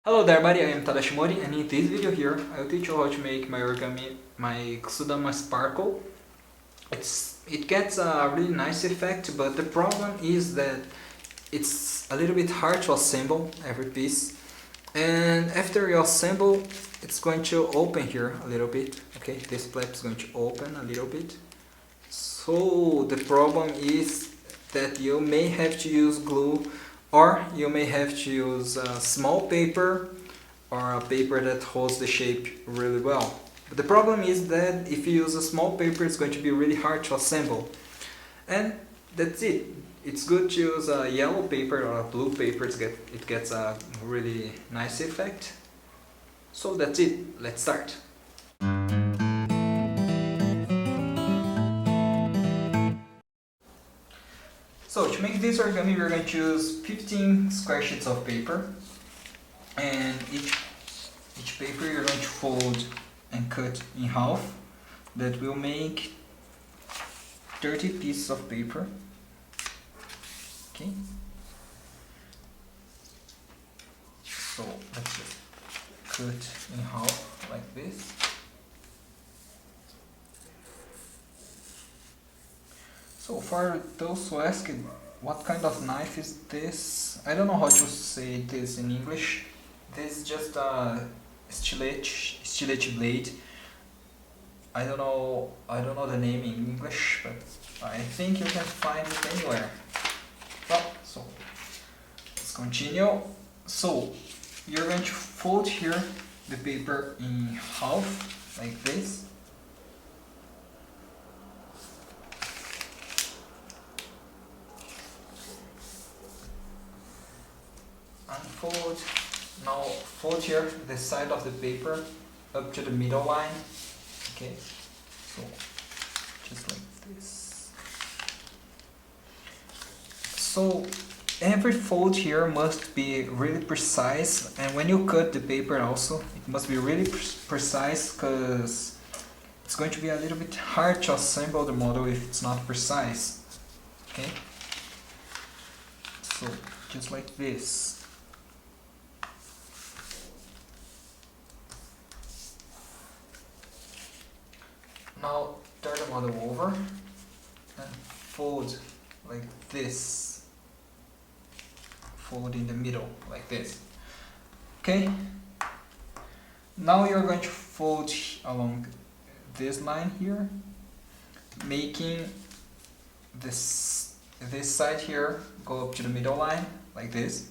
Hello there everybody, I am Tadashi Mori, and in this video here I will teach you how to make my origami, my Kusudama sparkle. It gets a really nice effect, but the problem is that it's a little bit hard to assemble every piece. And after you assemble, it's going to open here a little bit. Okay, this flap is going to open a little bit. So the problem is that you may have to use glue, or you may have to use a small paper or a paper that holds the shape really well. But the problem is that if you use a small paper, it's going to be really hard to assemble. And that's it. It's good to use a yellow paper or a blue paper. It gets a really nice effect. So that's it. Let's start. So to make this origami, we're going to use 15 square sheets of paper, and each paper you're going to fold and cut in half. That will make 30 pieces of paper. Okay. So let's just cut in half like this. So for those who ask what kind of knife is this, I don't know how to say this in English. This is just a stilete blade. I don't know the name in English, but I think you can find it anywhere. Well, so let's continue. So you're going to fold here the paper in half like this. Unfold. Now fold here the side of the paper up to the middle line. Okay, so just like this. So every fold here must be really precise, and when you cut the paper also, it must be really precise, because it's going to be a little bit hard to assemble the model if it's not precise. Okay, so just like this. Now turn the model over and fold like this. Fold in the middle like this. Okay. Now you're going to fold along this line here, making this side here go up to the middle line like this.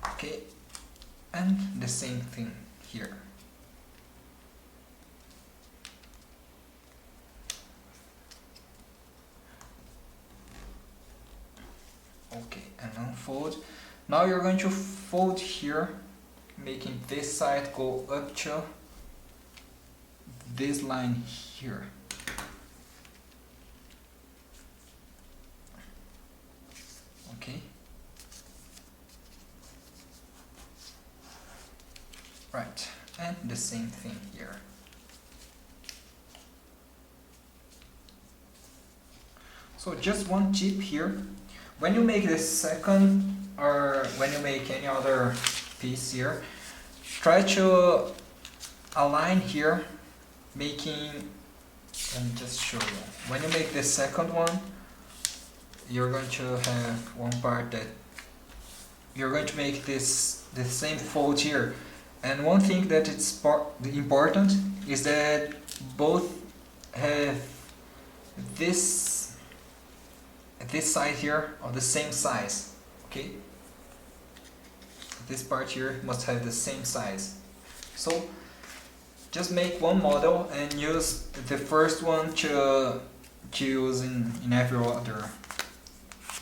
Okay, and the same thing here. Okay, and unfold. Now you're going to fold here, making this side go up to this line here. Okay. Right, and the same thing here. So just one tip here. When you make the second, or when you make any other piece here, try to align here, making, let me just show you. When you make the second one, you're going to have one part that you're going to make the same fold here. And one thing that it's important is that both have this side here of the same size. Okay, this part here must have the same size. So just make one model and use the first one to use in every other.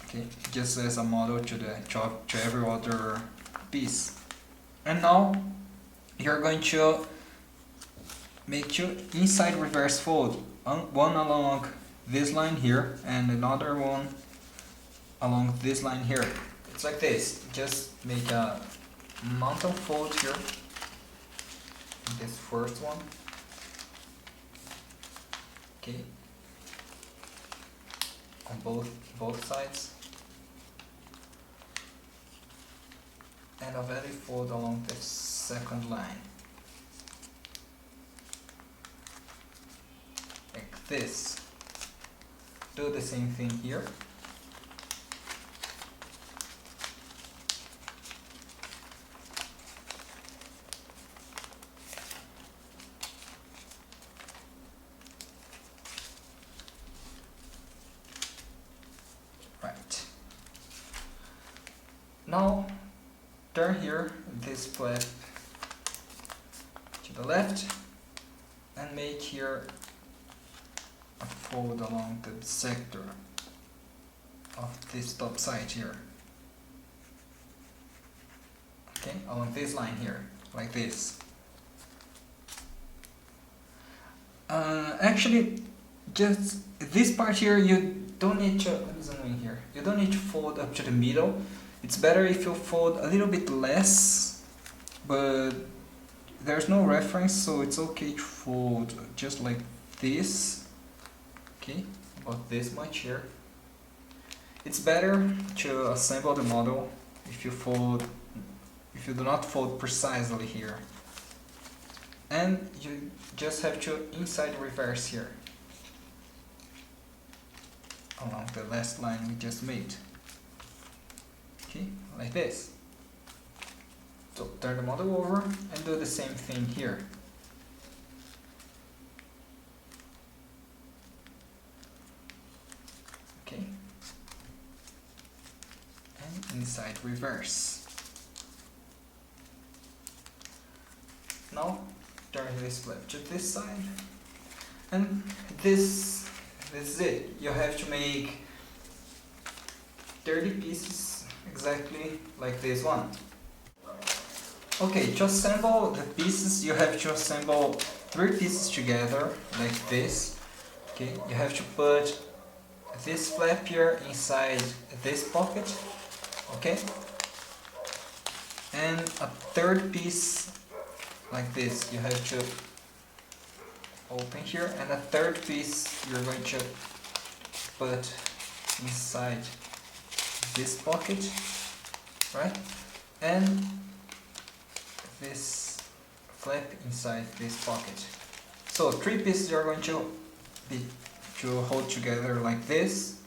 Okay, just as a model to every other piece. And now you're going to make two inside reverse fold, one along this line here and another one along this line here. It's like this. Just make a mountain fold here, this first one. Okay, on both sides. and a value fold along the second line. Like this. Do the same thing here. Right. Now turn here this flap to the left and make here a fold along the sector of this top side here. Okay, along this line here, like this. Actually, just this part here, you don't need to, let me zoom in here. You don't need to fold up to the middle. It's better if you fold a little bit less, but there's no reference, so it's okay to fold just like this. Okay, about this much here. It's better to assemble the model if you do not fold precisely here. And you just have to inside reverse here along the last line we just made. Okay, like this. So turn the model over and do the same thing here. Okay, and inside reverse. Now turn this flap to this side, and this is it. You have to make 30 pieces exactly like this one. Okay, to assemble the pieces, you have to assemble 3 pieces together like this. Okay, you have to put this flap here inside this pocket, okay, and a third piece like this you have to open here, and a third piece you're going to put inside this pocket, right, and this flap inside this pocket. So 3 pieces you're going to hold together like this,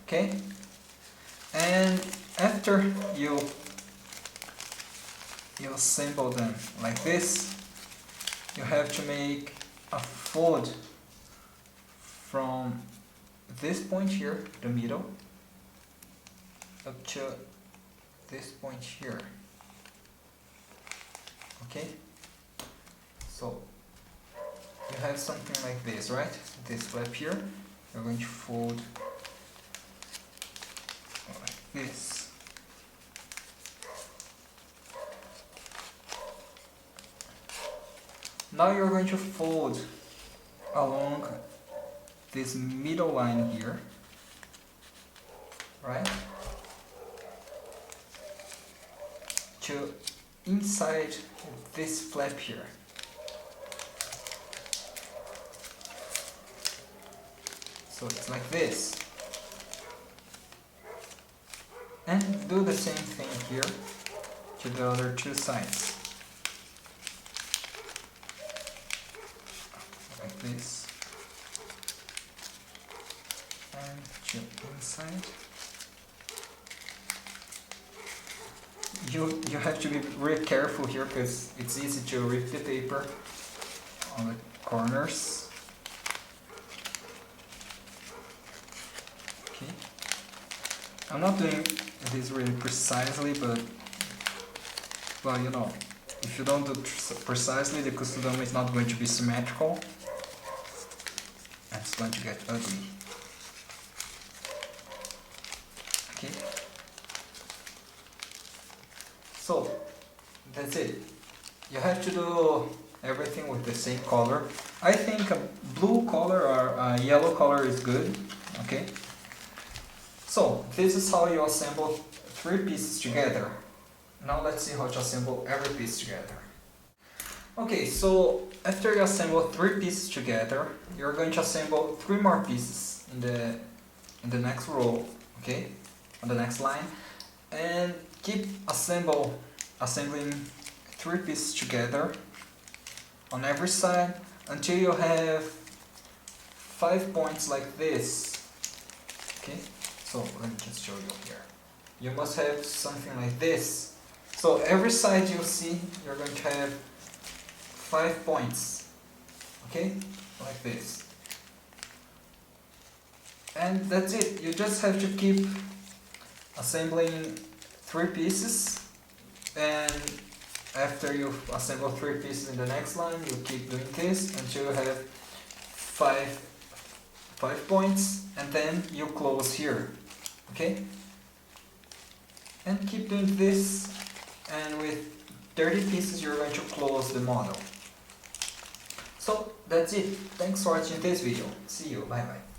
okay, and after you assemble them like this, you have to make a fold from this point here, the middle, up to this point here. Okay, so you have something like this, right? This flap here, you're going to fold like this. Now you're going to fold along this middle line here, right, to inside this flap here. So it's like this. And do the same thing here to the other 2 sides. Like this. And to inside. You have to be really careful here because it's easy to rip the paper on the corners. Okay. I'm not doing this really precisely, but well, you know, if you don't do precisely, the Kusudama is not going to be symmetrical and it's going to get ugly. Okay. So that's it. You have to do everything with the same color. I think a blue color or a yellow color is good. Okay. So this is how you assemble 3 pieces together. Now let's see how to assemble every piece together. Okay, so after you assemble 3 pieces together, you're going to assemble 3 more pieces in the next row, okay, on the next line, and keep assembling 3 pieces together on every side until you have 5 points like this. Okay, so let me just show you here. You must have something like this. So every side you see, you're going to have 5 points. Okay, like this. And that's it. You just have to keep assembling 3 pieces, and after you assemble 3 pieces in the next line, you keep doing this until you have 5 points, and then you close here. Okay? And keep doing this, and with 30 pieces you're going to close the model. So that's it. Thanks for watching this video. See you. Bye bye.